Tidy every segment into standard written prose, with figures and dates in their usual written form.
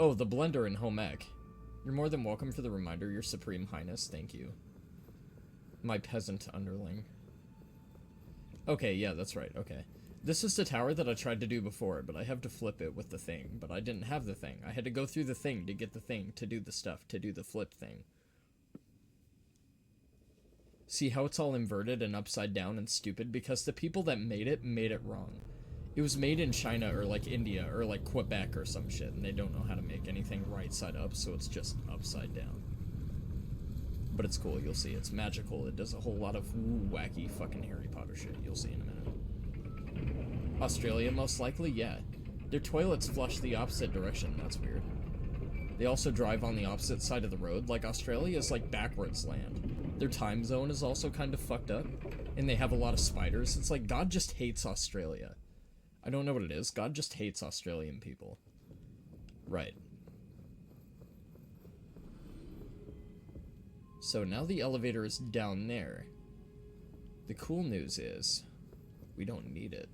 Oh, the blender in home ec. You're more than welcome for the reminder, Your Supreme Highness. Thank you. My peasant underling. Okay, yeah, that's right. Okay. This is the tower that I tried to do before, but I have to flip it with the thing. But I didn't have the thing. I had to go through the thing to get the thing, to do the stuff, to do the flip thing. See how it's all inverted and upside down and stupid? Because the people that made it wrong. It was made in China or like India or like Quebec or some shit, and they don't know how to make anything right side up, so it's just upside down. But it's cool, you'll see. It's magical. It does a whole lot of wacky fucking Harry Potter shit. You'll see in a minute. Australia, most likely? Yeah. Their toilets flush the opposite direction. That's weird. They also drive on the opposite side of the road. Like, Australia is like backwards land. Their time zone is also kind of fucked up. And they have a lot of spiders. It's like God just hates Australia. I don't know what it is. God just hates Australian people. Right. So now the elevator is down there. The cool news is, we don't need it.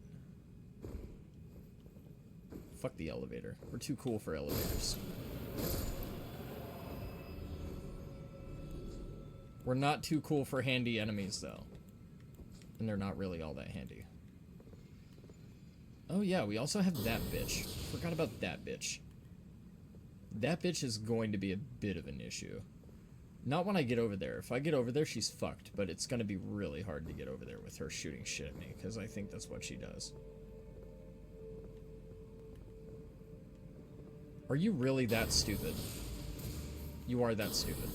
Fuck the elevator. We're too cool for elevators. We're not too cool for handy enemies, though. And they're not really all that handy. Oh yeah, we also have that bitch. Forgot about that bitch. That bitch is going to be a bit of an issue. Not when I get over there. If I get over there, she's fucked. But it's going to be really hard to get over there with her shooting shit at me, because I think that's what she does. Are you really that stupid? You are that stupid.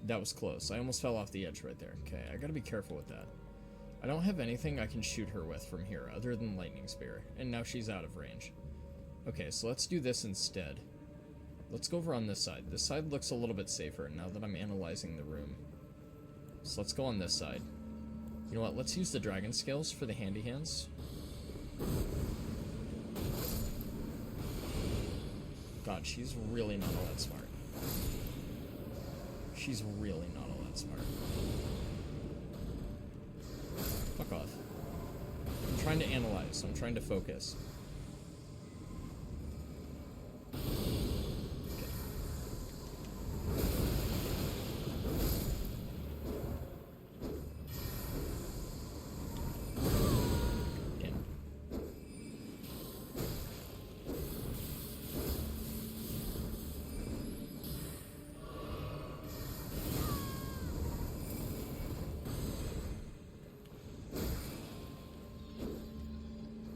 That was close. I almost fell off the edge right there. Okay, I gotta be careful with that. I don't have anything I can shoot her with from here, other than lightning spear. And now she's out of range. Okay, so let's do this instead. Let's go over on this side. This side looks a little bit safer now that I'm analyzing the room. So let's go on this side. You know what? Let's use the dragon scales for the handy hands. God, she's really not all that smart. She's really not all that smart. Fuck off. I'm trying to analyze. I'm trying to focus.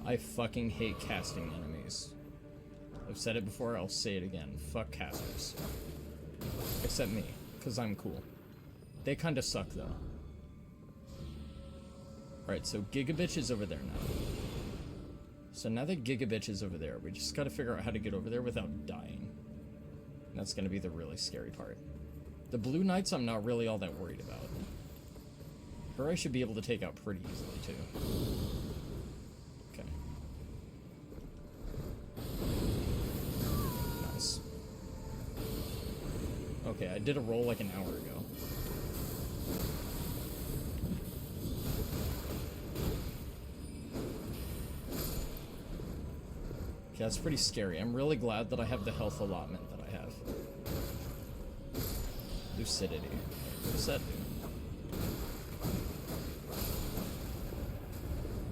I fucking hate casting enemies. I've said it before, I'll say it again. Fuck casters. Except me, because I'm cool. They kinda suck, though. Alright, so Gigabitch is over there now. So now that Gigabitch is over there, we just gotta figure out how to get over there without dying. And that's gonna be the really scary part. The Blue Knights I'm not really all that worried about. Her I should be able to take out pretty easily, too. Okay, I did a roll like an hour ago. Okay, that's pretty scary. I'm really glad that I have the health allotment that I have. Lucidity. What's that do?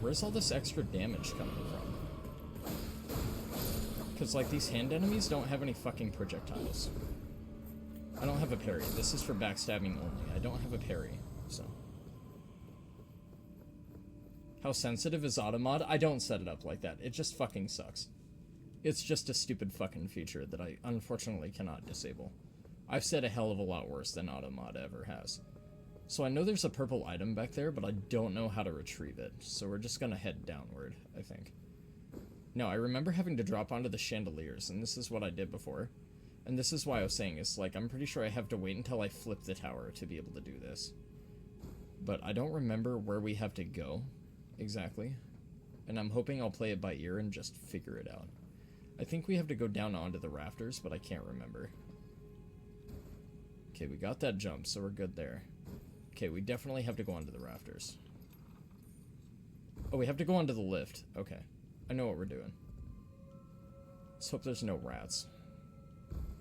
Where's all this extra damage coming from? Because, like, these hand enemies don't have any fucking projectiles. I don't have a parry. This is for backstabbing only. I don't have a parry, so. How sensitive is automod? I don't set it up like that. It just fucking sucks. It's just a stupid fucking feature that I unfortunately cannot disable. I've said a hell of a lot worse than automod ever has. So I know there's a purple item back there, but I don't know how to retrieve it. So we're just gonna head downward, I think. No, I remember having to drop onto the chandeliers, and this is what I did before. And this is why I was saying, it's like, I'm pretty sure I have to wait until I flip the tower to be able to do this. But I don't remember where we have to go, exactly. And I'm hoping I'll play it by ear and just figure it out. I think we have to go down onto the rafters, but I can't remember. Okay, we got that jump, so we're good there. Okay, we definitely have to go onto the rafters. Oh, we have to go onto the lift. Okay, I know what we're doing. Let's hope there's no rats.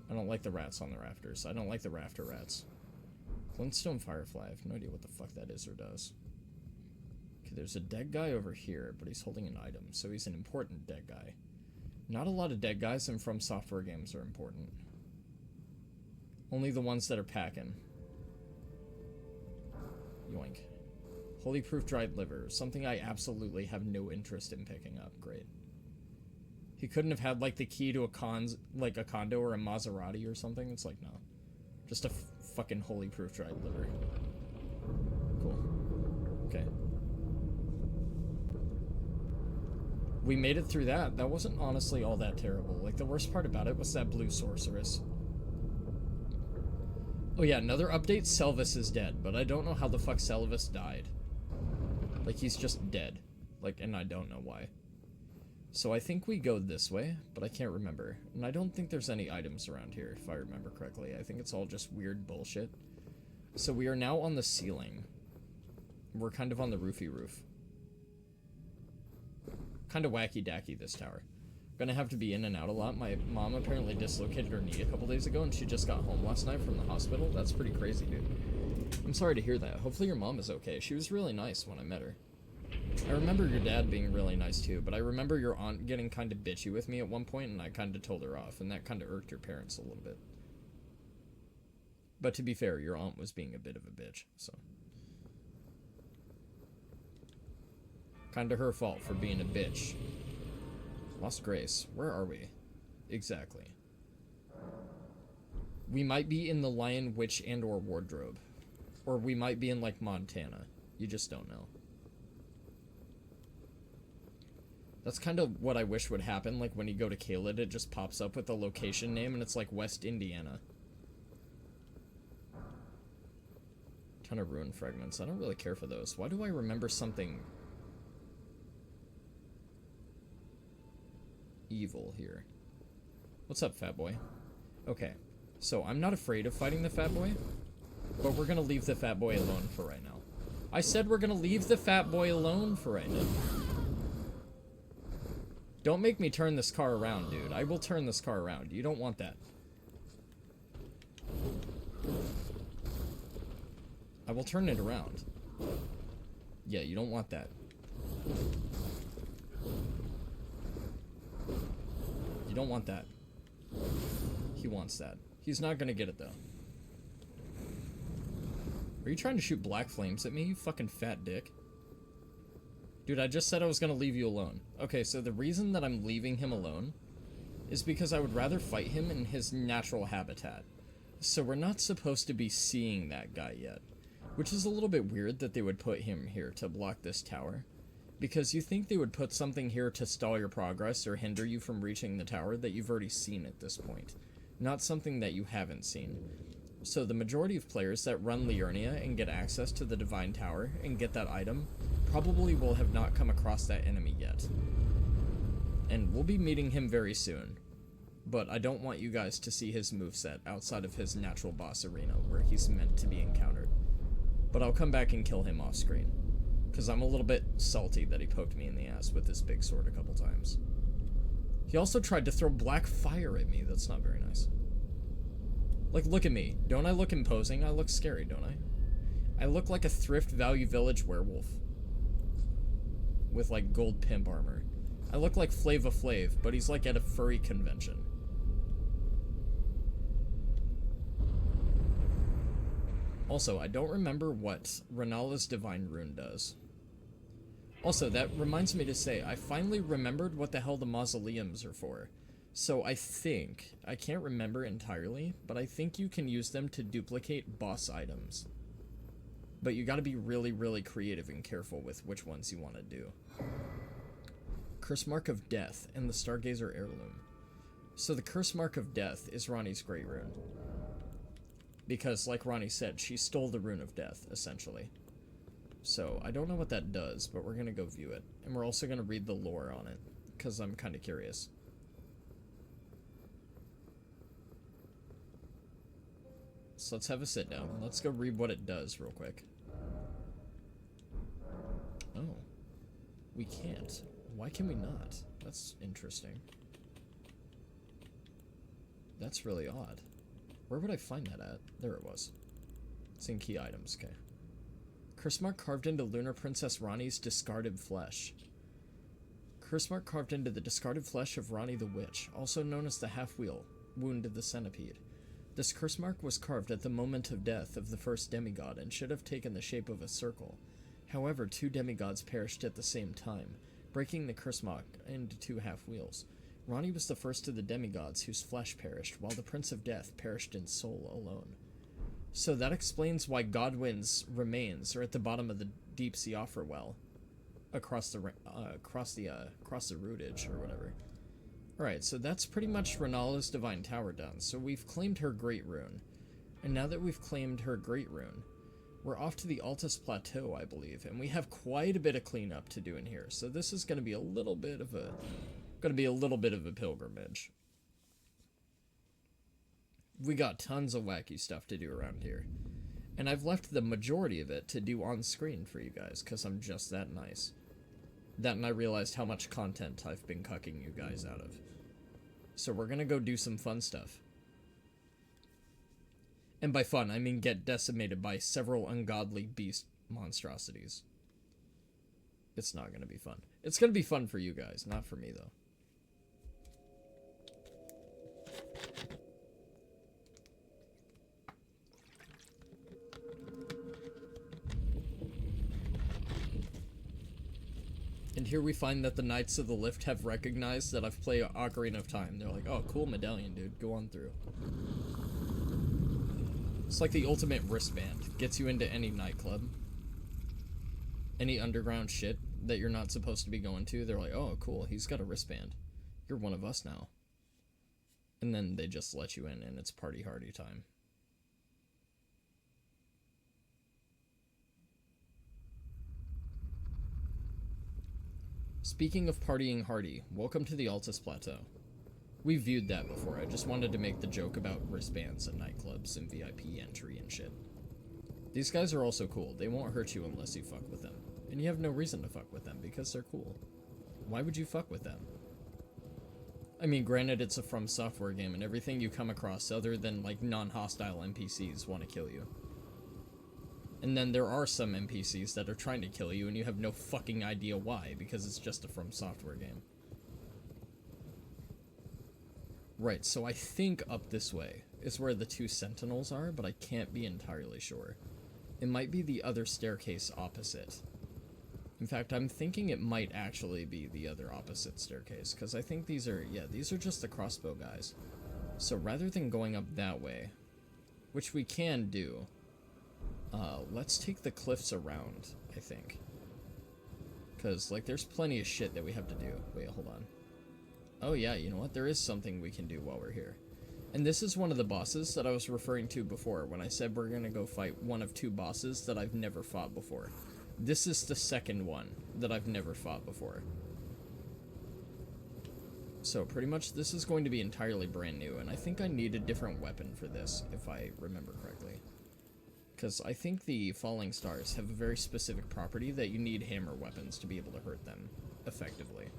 I don't like the rats on the rafters. I don't like the rafter rats. Glintstone Firefly. I have no idea what the fuck that is or does. Okay, there's a dead guy over here, but he's holding an item, so he's an important dead guy. Not a lot of dead guys in From Software games are important. Only the ones that are packing. Yoink. Holy Proof Dried Liver. Something I absolutely have no interest in picking up. Great. He couldn't have had, like, the key to a condo or a Maserati or something? It's like, no. Just a fucking Holy Proof Dried Liver. Cool. Okay. We made it through that. That wasn't honestly all that terrible. Like, the worst part about it was that blue sorceress. Oh yeah, another update, Selvis is dead, but I don't know how the fuck Selvis died. Like, he's just dead. Like, and I don't know why. So I think we go this way, but I can't remember. And I don't think there's any items around here, if I remember correctly. I think it's all just weird bullshit. So we are now on the ceiling. We're kind of on the roofy roof. Kind of wacky-dacky, this tower. Gonna have to be in and out a lot. My mom apparently dislocated her knee a couple days ago, and she just got home last night from the hospital. That's pretty crazy, dude. I'm sorry to hear that. Hopefully your mom is okay. She was really nice when I met her. I remember your dad being really nice too, but I remember your aunt getting kind of bitchy with me at one point, and I kind of told her off, and that kind of irked your parents a little bit. But to be fair, your aunt was being a bit of a bitch, so. Kind of her fault for being a bitch. Lost Grace. Where are we? Exactly. We might be in the Lion, Witch, and or Wardrobe. Or we might be in, like, Montana. You just don't know. That's kind of what I wish would happen, like when you go to Caelid, it just pops up with the location name and it's like West Indiana. Ton of rune fragments. I don't really care for those. Why do I remember something evil here? What's up, fat boy? Okay, so I'm not afraid of fighting the fat boy, but we're gonna leave the fat boy alone for right now. I said we're gonna leave the fat boy alone for right now. Don't make me turn this car around, dude. I will turn this car around. You don't want that. I will turn it around. Yeah, you don't want that. You don't want that. He wants that. He's not gonna get it, though. Are you trying to shoot black flames at me, you fucking fat dick? Dude, I just said I was gonna leave you alone. Okay, so the reason that I'm leaving him alone is because I would rather fight him in his natural habitat. So we're not supposed to be seeing that guy yet. Which is a little bit weird that they would put him here to block this tower. Because you think they would put something here to stall your progress or hinder you from reaching the tower that you've already seen at this point. Not something that you haven't seen. So the majority of players that run Liurnia and get access to the Divine Tower and get that item probably will have not come across that enemy yet. And we'll be meeting him very soon. But I don't want you guys to see his moveset outside of his natural boss arena where he's meant to be encountered. But I'll come back and kill him off screen. Because I'm a little bit salty that he poked me in the ass with his big sword a couple times. He also tried to throw black fire at me. That's not very nice. Like, look at me. Don't I look imposing? I look scary, don't I? I look like a Thrift Value Village werewolf. With, like, gold pimp armor. I look like Flava Flav, but he's, like, at a furry convention. Also, I don't remember what Renala's Divine Rune does. Also, that reminds me to say, I finally remembered what the hell the mausoleums are for. So I think, I can't remember entirely, but I think you can use them to duplicate boss items. But you gotta be really, really creative and careful with which ones you want to do. Curse Mark of Death and the Stargazer Heirloom. So the Curse Mark of Death is Ronnie's Great Rune. Because, like Ronnie said, she stole the Rune of Death, essentially. So, I don't know what that does, but we're gonna go view it. And we're also gonna read the lore on it, because I'm kinda curious. So let's have a sit down. Let's go read what it does real quick. Oh. We can't. Why can we not? That's interesting. That's really odd. Where would I find that at? There it was. It's in key items, okay. Curse mark carved into Lunar Princess Rani's discarded flesh. Curse mark carved into the discarded flesh of Rani the Witch, also known as the Half-Wheel, Wound of the Centipede. This curse mark was carved at the moment of death of the first demigod and should have taken the shape of a circle. However, 2 demigods perished at the same time, breaking the curse mark into 2 half-wheels. Rani was the first of the demigods whose flesh perished, while the Prince of Death perished in soul alone. So that explains why Godwyn's remains are at the bottom of the deep sea offerwell, across the rootage or whatever. Alright, so that's pretty much Renala's Divine Tower done. So we've claimed her Great Rune, and now that we've claimed her Great Rune, we're off to the Altus Plateau, I believe, and we have quite a bit of cleanup to do in here. So this is going to be a little bit of a pilgrimage. We got tons of wacky stuff to do around here. And I've left the majority of it to do on screen for you guys, because I'm just that nice. That and I realized how much content I've been cucking you guys out of. So we're gonna go do some fun stuff. And by fun, I mean get decimated by several ungodly beast monstrosities. It's not gonna be fun. It's gonna be fun for you guys, not for me though. And here we find that the Knights of the Lift have recognized that I've played Ocarina of Time. They're like, oh, cool medallion, dude. Go on through. It's like the ultimate wristband. Gets you into any nightclub. Any underground shit that you're not supposed to be going to. They're like, oh, cool, he's got a wristband. You're one of us now. And then they just let you in, and it's party hardy time. Speaking of partying hardy, welcome to the Altus Plateau. We viewed that before, I just wanted to make the joke about wristbands and nightclubs and VIP entry and shit. These guys are also cool, they won't hurt you unless you fuck with them. And you have no reason to fuck with them, because they're cool. Why would you fuck with them? I mean, granted it's a From Software game, and everything you come across other than, like, non-hostile NPCs want to kill you. And then there are some NPCs that are trying to kill you and you have no fucking idea why, because it's just a From Software game. Right, so I think up this way is where the 2 Sentinels are, but I can't be entirely sure. It might be the other staircase opposite. In fact, I'm thinking it might actually be the other opposite staircase, because I think these are just the crossbow guys. So rather than going up that way, which we can do, let's take the cliffs around, I think. Because, like, there's plenty of shit that we have to do. Wait, hold on. Oh yeah, you know what? There is something we can do while we're here. And this is one of the bosses that I was referring to before when I said we're gonna go fight one of 2 bosses that I've never fought before. This is the second one that I've never fought before. So pretty much this is going to be entirely brand new, and I think I need a different weapon for this, if I remember correctly. Because I think the falling stars have a very specific property that you need hammer weapons to be able to hurt them effectively.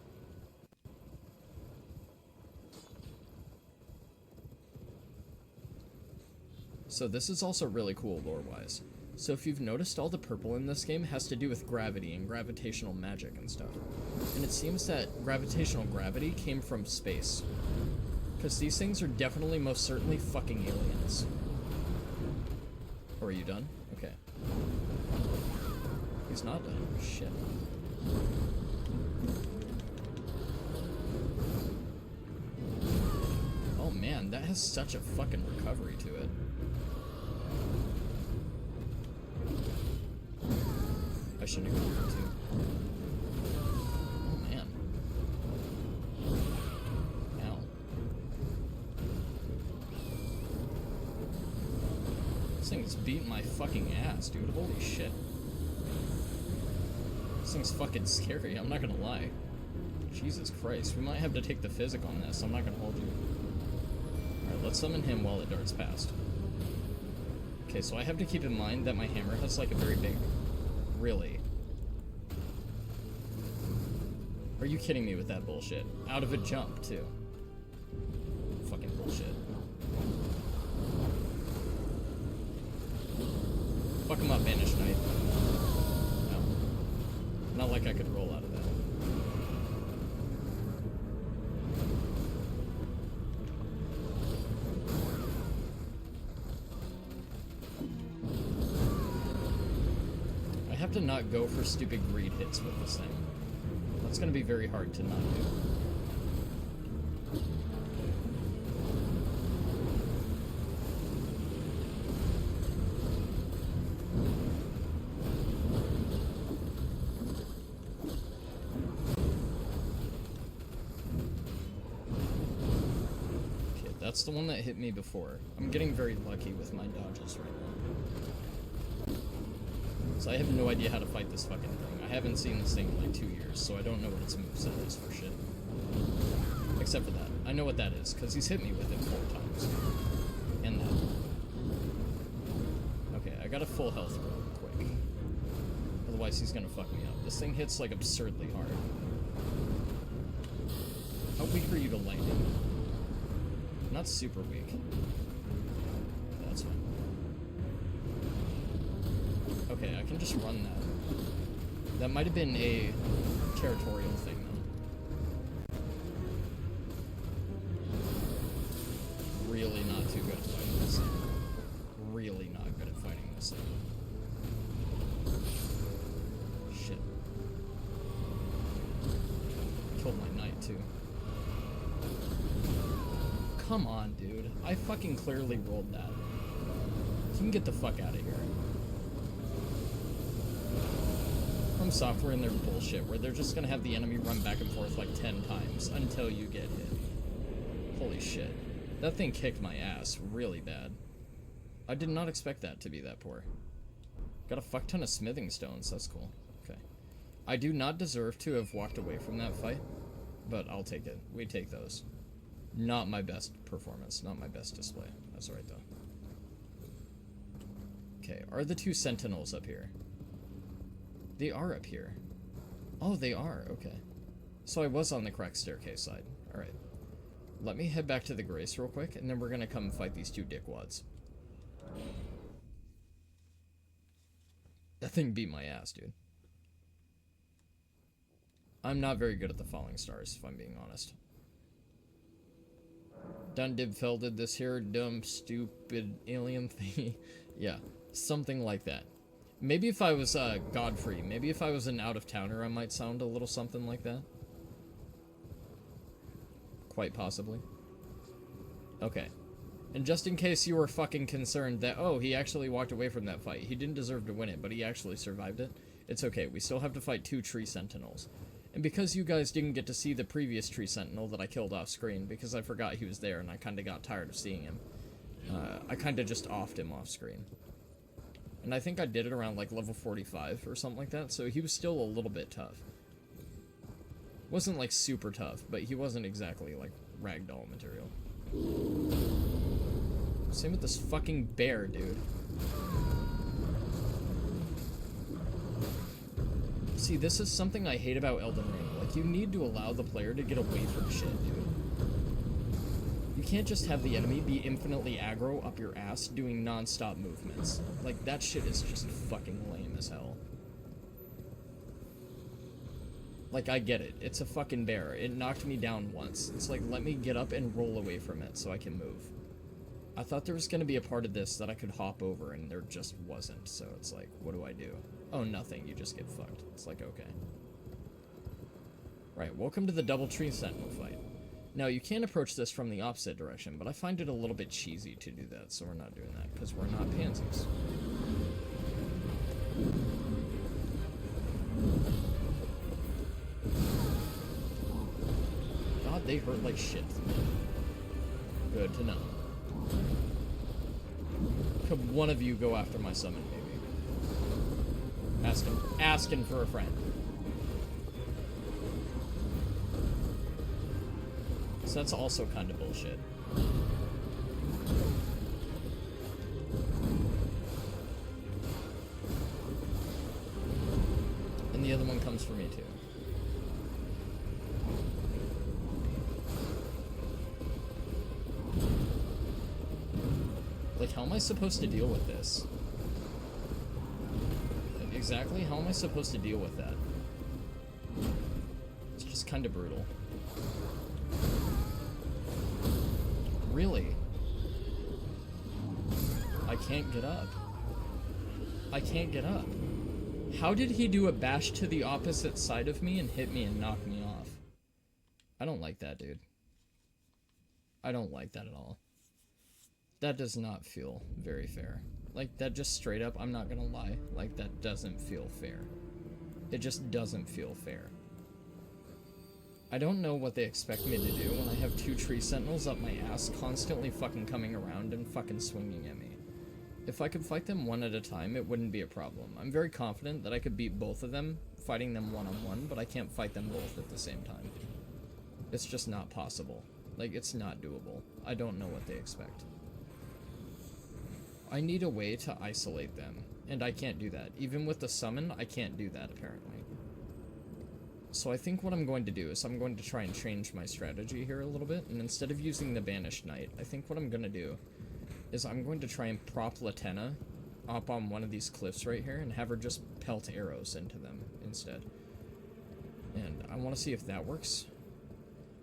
So this is also really cool lore-wise. So if you've noticed, all the purple in this game has to do with gravity and gravitational magic and stuff. And it seems that gravitational gravity came from space. Because these things are definitely most certainly fucking aliens. Or are you done? Okay. He's not done. Shit. Oh man, that has such a fucking recovery to it. I shouldn't have gone for 2. Oh man. Ow. This thing's beating my fucking ass, dude. Holy shit. This thing's fucking scary, I'm not gonna lie. Jesus Christ, we might have to take the physic on this, I'm not gonna hold you. Alright, let's summon him while it darts past. Okay, so I have to keep in mind that my hammer has like a very big... Really? Are you kidding me with that bullshit? Out of a jump, too. Fucking bullshit. Fuck him up, Banished Knight. No. Not like I could roll out of that. I have to not go for stupid greed hits with this thing. That's gonna be very hard to not do. That's the one that hit me before. I'm getting very lucky with my dodges right now. So I have no idea how to fight this fucking thing. I haven't seen this thing in like 2 years, so I don't know what its moveset is for shit. Except for that. I know what that is, because he's hit me with it 4 times. And that. Okay, I got a full health real quick. Otherwise he's gonna fuck me up. This thing hits like absurdly hard. How weak are you to lightning? Not super weak. That's fine. Okay, I can just run that. That might have been a territorial thing, though. Really not too good at fighting this thing. Really not good at fighting this thing. Shit. Killed my knight, too. Come on, dude. I fucking clearly rolled that. You can get the fuck out of here. From Software and their bullshit, where they're just gonna have the enemy run back and forth like 10 times until you get hit. Holy shit. That thing kicked my ass really bad. I did not expect that to be that poor. Got a fuck ton of smithing stones, that's cool. Okay. I do not deserve to have walked away from that fight, but I'll take it. We take those. Not my best performance, not my best display. That's right, though. Okay, are the 2 Sentinels up here? They are up here. Oh, they are, okay. So I was on the correct staircase side. Alright. Let me head back to the Grace real quick, and then we're gonna come fight these 2 dickwads. That thing beat my ass, dude. I'm not very good at the Falling Stars, if I'm being honest. Dundibfell did this here dumb, stupid alien thingy. Yeah, something like that. Maybe if I was Godfrey, maybe if I was an out-of-towner, I might sound a little something like that. Quite possibly. Okay. And just in case you were fucking concerned that, oh, he actually walked away from that fight. He didn't deserve to win it, but he actually survived it. It's okay, we still have to fight 2 tree sentinels. And because you guys didn't get to see the previous tree sentinel that I killed off screen, because I forgot he was there and I kinda got tired of seeing him, I kinda just offed him off screen. And I think I did it around like level 45 or something like that, so he was still a little bit tough. Wasn't like super tough, but he wasn't exactly like ragdoll material. Same with this fucking bear, dude. See, this is something I hate about Elden Ring. Like, you need to allow the player to get away from shit, dude. You can't just have the enemy be infinitely aggro up your ass doing non-stop movements. Like, that shit is just fucking lame as hell. Like, I get it. It's a fucking bear. It knocked me down once. It's like, let me get up and roll away from it so I can move. I thought there was gonna be a part of this that I could hop over, and there just wasn't. So it's like, what do I do? Oh, nothing. You just get fucked. It's like, okay. Right, welcome to the Double Tree Sentinel fight. Now, you can approach this from the opposite direction, but I find it a little bit cheesy to do that, so we're not doing that, because we're not pansies. God, they hurt like shit. Good to know. Could one of you go after my summon, maybe? Asking for a friend. So that's also kind of bullshit. And the other one comes for me too. Like, how am I supposed to deal with this? Exactly? How am I supposed to deal with that? It's just kind of brutal. Really? I can't get up. I can't get up. How did he do a bash to the opposite side of me and hit me and knock me off? I don't like that, dude. I don't like that at all. That does not feel very fair. Like, that just straight up, I'm not gonna lie, like, that doesn't feel fair. It just doesn't feel fair. I don't know what they expect me to do when I have 2 tree sentinels up my ass constantly fucking coming around and fucking swinging at me. If I could fight them one at a time, it wouldn't be a problem. I'm very confident that I could beat both of them, fighting them one-on-one, but I can't fight them both at the same time. It's just not possible. Like, it's not doable. I don't know what they expect. I need a way to isolate them, and I can't do that. Even with the summon, I can't do that, apparently. So I think what I'm going to do is I'm going to try and change my strategy here a little bit, and instead of using the Banished Knight, I think what I'm going to do is I'm going to try and prop Latenna up on one of these cliffs right here and have her just pelt arrows into them instead. And I want to see if that works.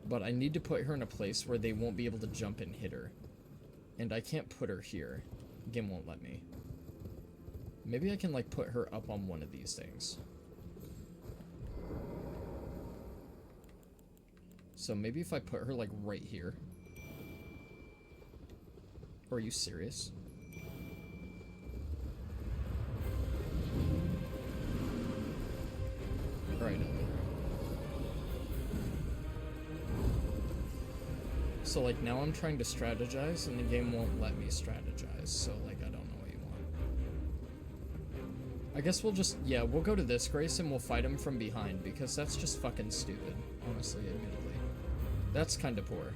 But I need to put her in a place where they won't be able to jump and hit her. And I can't put her here. Game won't let me. Maybe I can, like, put her up on one of these things. So maybe if I put her, like, right here. Are you serious? Alright, so, like, now I'm trying to strategize, and the game won't let me strategize, so, like, I don't know what you want. I guess we'll just, yeah, we'll go to this Grace, and we'll fight him from behind, because that's just fucking stupid, honestly, admittedly. That's kinda poor.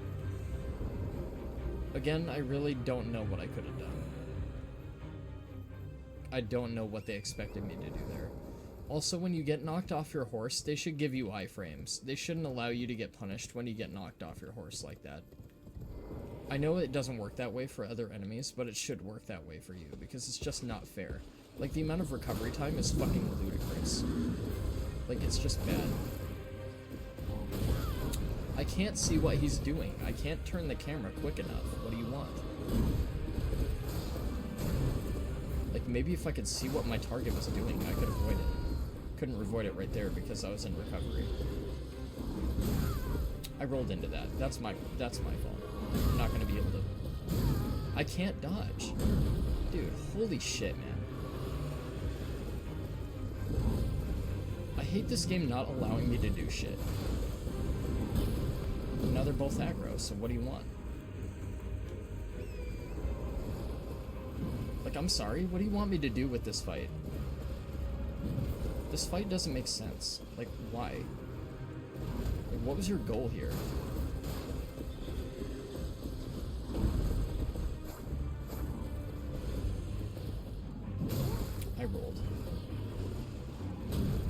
Again, I really don't know what I could have done. I don't know what they expected me to do there. Also, when you get knocked off your horse, they should give you iframes. They shouldn't allow you to get punished when you get knocked off your horse like that. I know it doesn't work that way for other enemies, but it should work that way for you, because it's just not fair. Like, the amount of recovery time is fucking ludicrous. Like, it's just bad. I can't see what he's doing. I can't turn the camera quick enough. What do you want? Like, maybe if I could see what my target was doing, I could avoid it. Couldn't avoid it right there because I was in recovery. I rolled into that. That's my fault. I'm not gonna be able to... I can't dodge. Dude, holy shit, man. I hate this game not allowing me to do shit. Now they're both aggro, so what do you want? Like, I'm sorry, what do you want me to do with this fight? This fight doesn't make sense. Like, why? Like, what was your goal here? I rolled.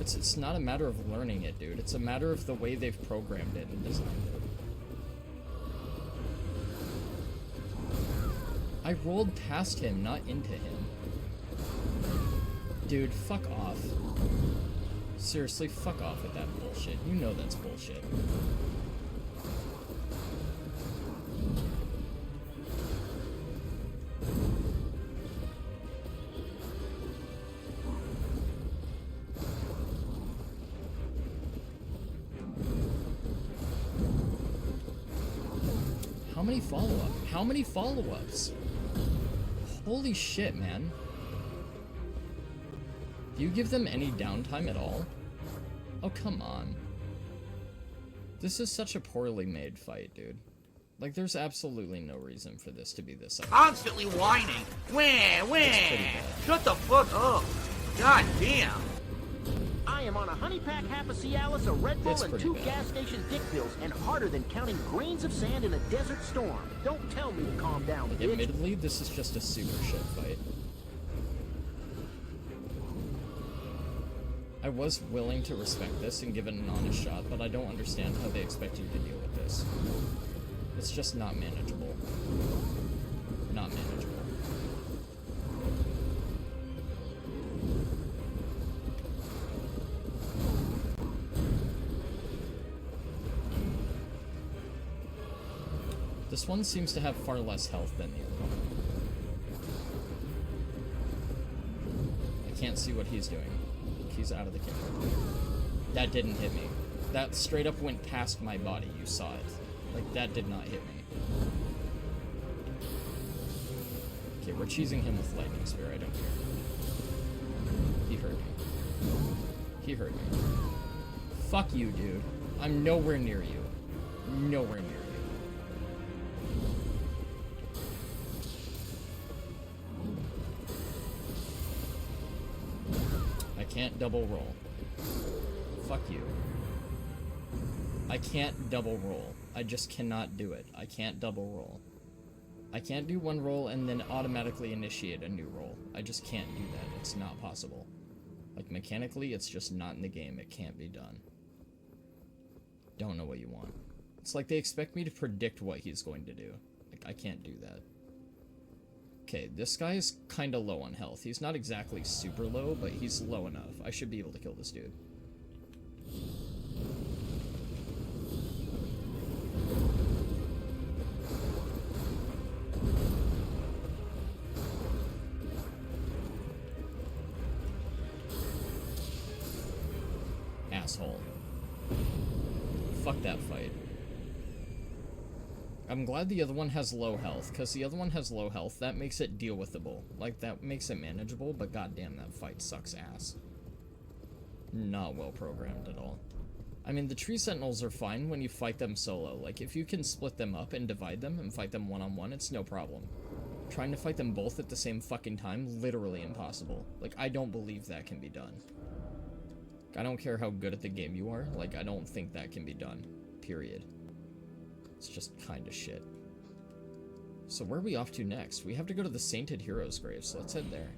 It's not a matter of learning it, dude. It's a matter of the way they've programmed it and designed it. I rolled past him, not into him. Dude, fuck off. Seriously, fuck off with that bullshit. You know that's bullshit. How many follow-ups? How many follow-ups? Holy shit, man. Do you give them any downtime at all? Oh, come on. This is such a poorly made fight, dude. Like, there's absolutely no reason for this to be this up. Constantly whining. Wah, wah. Shut the fuck up. God damn. I am on a honey pack, half a Cialis, a Red Bull, and 2 gas station dick pills, and harder than counting grains of sand in a desert storm. Don't tell me to calm down, bitch. Admittedly, this is just a super shit fight. I was willing to respect this and give it an honest shot, but I don't understand how they expect you to deal with this. It's just not manageable. Not manageable. This one seems to have far less health than the other one. I can't see what he's doing. He's out of the camera. That didn't hit me. That straight up went past my body. You saw it. Like, that did not hit me. Okay, we're cheesing him with lightning spear. I don't care. He hurt me. He hurt me. Fuck you, dude. I'm nowhere near you. Nowhere near you. I can't double roll. Fuck you. I can't double roll. I just cannot do it. I can't double roll. I can't do one roll and then automatically initiate a new roll. I just can't do that. It's not possible. Like, mechanically, it's just not in the game. It can't be done. Don't know what you want. It's like they expect me to predict what he's going to do. Like, I can't do that. Okay, this guy is kind of low on health. He's not exactly super low, but he's low enough. I should be able to kill this dude. Asshole. Fuck that fight. I'm glad the other one has low health, because the other one has low health. That makes it deal withable. Like, that makes it manageable, but goddamn, that fight sucks ass. Not well programmed at all. I mean, the tree sentinels are fine when you fight them solo. Like, if you can split them up and divide them and fight them one-on-one, it's no problem. Trying to fight them both at the same fucking time, literally impossible. Like, I don't believe that can be done. I don't care how good at the game you are, like, I don't think that can be done. Period. It's just kinda shit. So where are we off to next? We have to go to the Sainted Heroes grave, so let's head there.